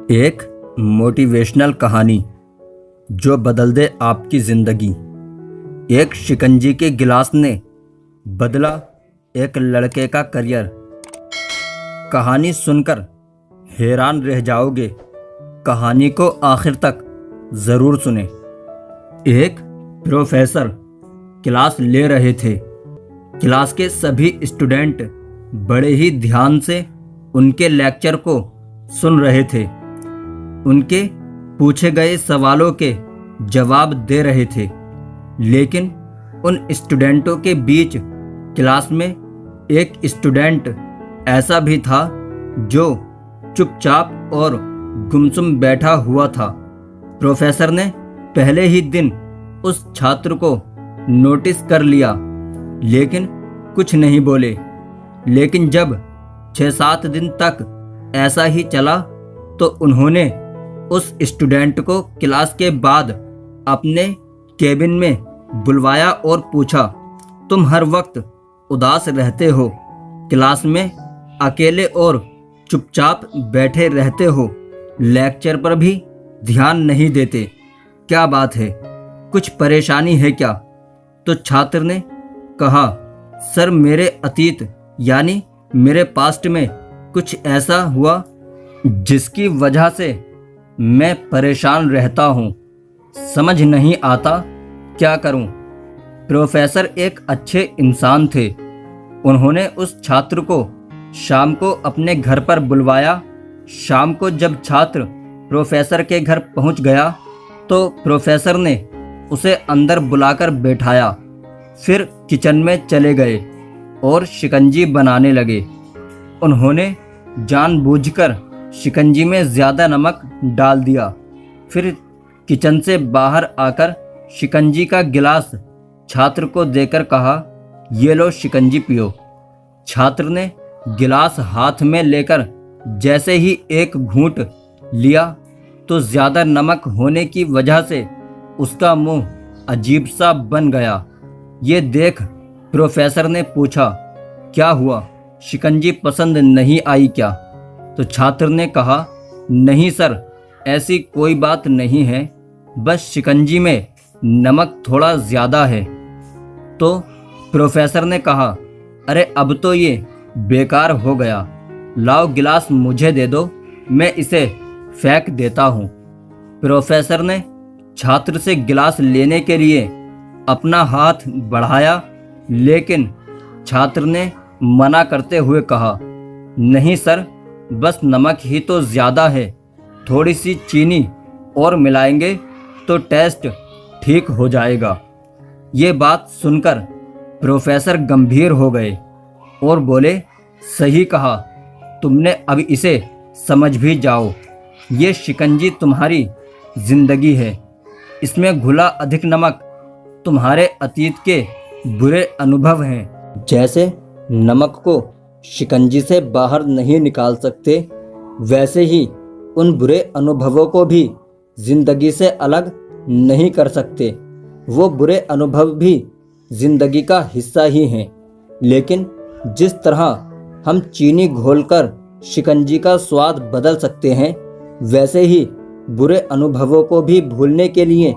एक मोटिवेशनल कहानी जो बदल दे आपकी ज़िंदगी। एक शिकंजी के गिलास ने बदला एक लड़के का करियर। कहानी सुनकर हैरान रह जाओगे। कहानी को आखिर तक ज़रूर सुने। एक प्रोफेसर क्लास ले रहे थे। क्लास के सभी स्टूडेंट बड़े ही ध्यान से उनके लेक्चर को सुन रहे थे। उनके पूछे गए सवालों के जवाब दे रहे थे, लेकिन उन स्टूडेंटों के बीच क्लास में एक स्टूडेंट ऐसा भी था जो चुपचाप और गुमसुम बैठा हुआ था। प्रोफेसर ने पहले ही दिन उस छात्र को नोटिस कर लिया, लेकिन कुछ नहीं बोले। लेकिन जब 6-7 दिन तक ऐसा ही चला तो उन्होंने उस स्टूडेंट को क्लास के बाद अपने केबिन में बुलवाया और पूछा, तुम हर वक्त उदास रहते हो, क्लास में अकेले और चुपचाप बैठे रहते हो, लेक्चर पर भी ध्यान नहीं देते, क्या बात है, कुछ परेशानी है क्या? तो छात्र ने कहा, सर मेरे अतीत यानी मेरे पास्ट में कुछ ऐसा हुआ जिसकी वजह से मैं परेशान रहता हूँ, समझ नहीं आता क्या करूँ। प्रोफेसर एक अच्छे इंसान थे। उन्होंने उस छात्र को शाम को अपने घर पर बुलवाया। शाम को जब छात्र प्रोफेसर के घर पहुँच गया तो प्रोफेसर ने उसे अंदर बुलाकर बैठाया। फिर किचन में चले गए और शिकंजी बनाने लगे। उन्होंने जानबूझकर शिकंजी में ज़्यादा नमक डाल दिया। फिर किचन से बाहर आकर शिकंजी का गिलास छात्र को देकर कहा, ये लो शिकंजी पियो। छात्र ने गिलास हाथ में लेकर जैसे ही एक घूंट लिया तो ज़्यादा नमक होने की वजह से उसका मुंह अजीब सा बन गया। ये देख प्रोफेसर ने पूछा, क्या हुआ, शिकंजी पसंद नहीं आई क्या? तो छात्र ने कहा, नहीं सर, ऐसी कोई बात नहीं है, बस शिकंजी में नमक थोड़ा ज़्यादा है। तो प्रोफेसर ने कहा, अरे अब तो ये बेकार हो गया, लाओ गिलास मुझे दे दो, मैं इसे फेंक देता हूँ। प्रोफेसर ने छात्र से गिलास लेने के लिए अपना हाथ बढ़ाया, लेकिन छात्र ने मना करते हुए कहा, नहीं सर, बस नमक ही तो ज़्यादा है, थोड़ी सी चीनी और मिलाएंगे तो टेस्ट ठीक हो जाएगा। ये बात सुनकर प्रोफेसर गंभीर हो गए और बोले, सही कहा, तुमने अब इसे समझ भी जाओ। ये शिकंजी तुम्हारी ज़िंदगी है, इसमें घुला अधिक नमक तुम्हारे अतीत के बुरे अनुभव हैं। जैसे नमक को शिकंजी से बाहर नहीं निकाल सकते, वैसे ही उन बुरे अनुभवों को भी जिंदगी से अलग नहीं कर सकते। वो बुरे अनुभव भी जिंदगी का हिस्सा ही हैं। लेकिन जिस तरह हम चीनी घोलकर शिकंजी का स्वाद बदल सकते हैं, वैसे ही बुरे अनुभवों को भी भूलने के लिए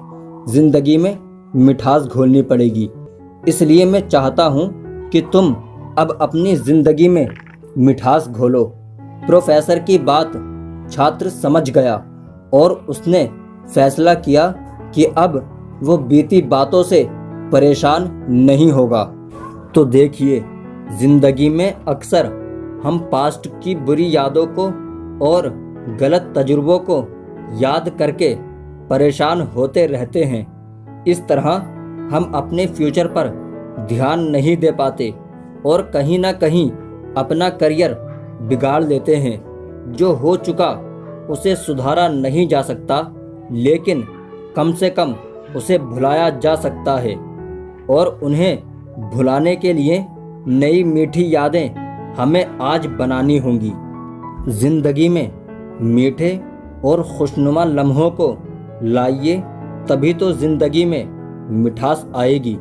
जिंदगी में मिठास घोलनी पड़ेगी। इसलिए मैं चाहता हूँ कि तुम अब अपनी जिंदगी में मिठास घोलो। प्रोफेसर की बात छात्र समझ गया और उसने फैसला किया कि अब वो बीती बातों से परेशान नहीं होगा। तो देखिए, जिंदगी में अक्सर हम पास्ट की बुरी यादों को और गलत तजुर्बों को याद करके परेशान होते रहते हैं। इस तरह हम अपने फ्यूचर पर ध्यान नहीं दे पाते और कहीं ना कहीं अपना करियर बिगाड़ लेते हैं। जो हो चुका उसे सुधारा नहीं जा सकता, लेकिन कम से कम उसे भुलाया जा सकता है। और उन्हें भुलाने के लिए नई मीठी यादें हमें आज बनानी होंगी। जिंदगी में मीठे और खुशनुमा लम्हों को लाइए, तभी तो जिंदगी में मिठास आएगी।